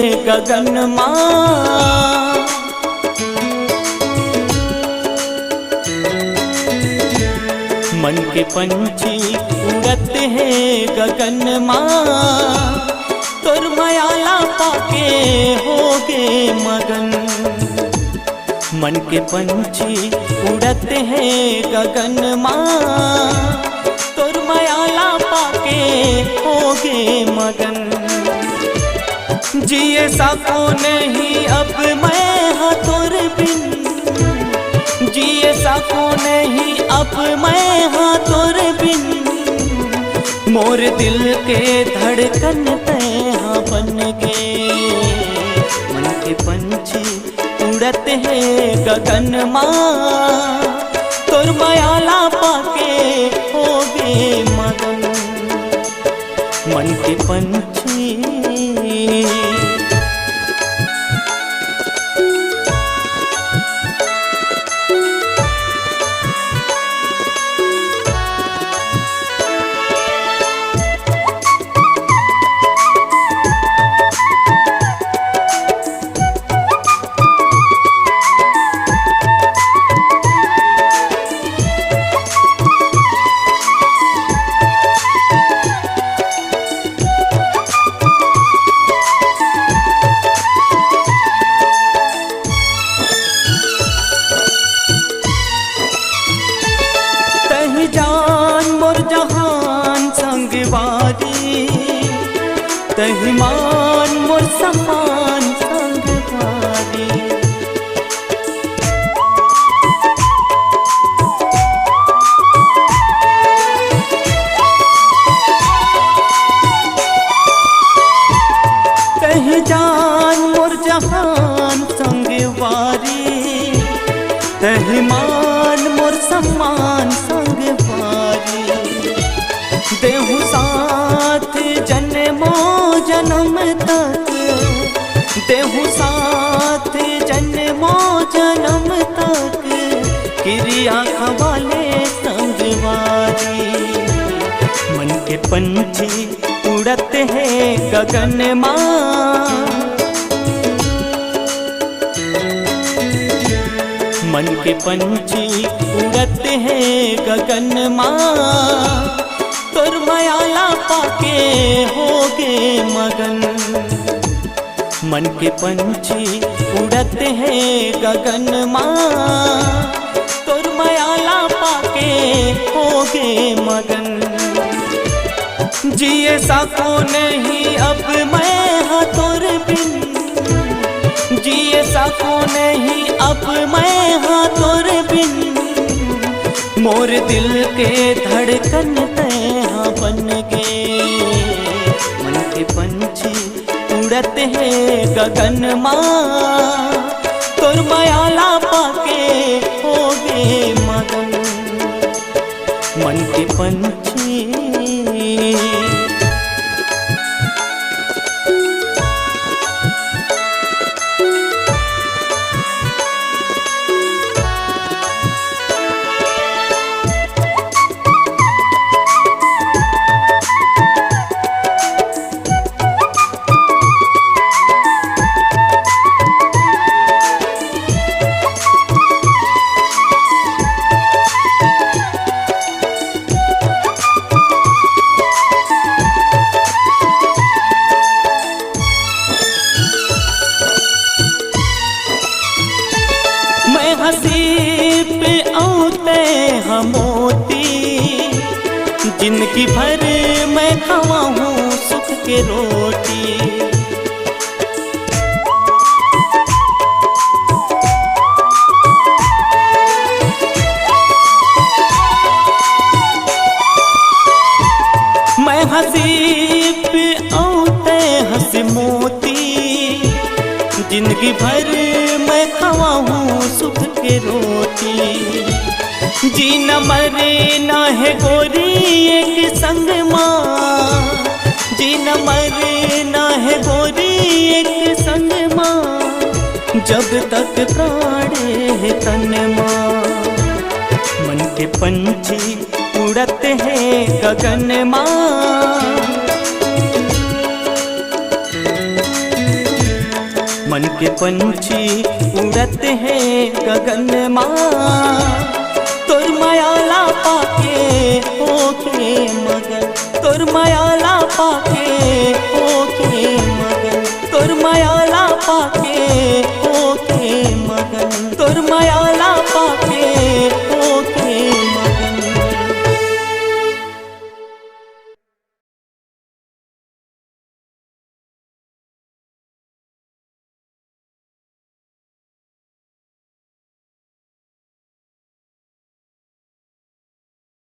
गगन माँ। मन के पंछी उड़ते हैं गगन माँ, तोर मायाला पाके होगे मगन। मन के पंछी उड़ते हैं गगन माँ, तोर मायाला पाके होगे मगन। जिए सको नहीं अब मैं हाँ तोर बिन, जिए सको नहीं अब मैं हाँ तोर बिन। मोर दिल के धड़कन तैहा बन गे। मन के पंछी उड़ते हैं गगन माँ, तोर मायाला पाके होगे मगन। मन के पंछी जान मोर जहान संगवारी, तही मान मोर समान संगवारी। तही जान मोर जहान संगवारी, तही मान मोर समान संगवारी। देहु साथ जन्मो जन्म तक, देहु साथ जन्मो जन्म तक। क्रिया खवाले संगवारी। मन के पंछी उड़ते हैं गगन माँ, मन के पंछी उड़ते हैं गगन माँ, तोर मायाला पाके होगे मगन। मन के पंछी उड़ते हैं गगन माँ, तोर मायाला पाके होगे मगन। जिए सको नहीं अब मैं हाँ तोर बिन, जिए सको नहीं अब मैं हाँ तोर बिन। मोर दिल के धड़कन तैहा बन गे। मन के पंछी उड़ते हैं गगन माँ, तोर मायाला पाके होगे मगन। मन के पंछी हंसी पे औते हम मोती, जिंदगी भर मैं खवाऊं सुख के रोटी। मैं हंसी पे औते हंसी मोती, जिंदगी भर मैं खवाऊं सुख के रोटी। जीना मरे ना है गोरी एक संग माँ, जीना मरे ना है गोरी एक संग माँ। जब तक प्राण है तन माँ, मन के पंछी उड़ते हैं गगन माँ। मन के पंछी उड़ते हैं गगन माँ, तोर मायाला पाके होके मगन, तोर मायाला पाके होके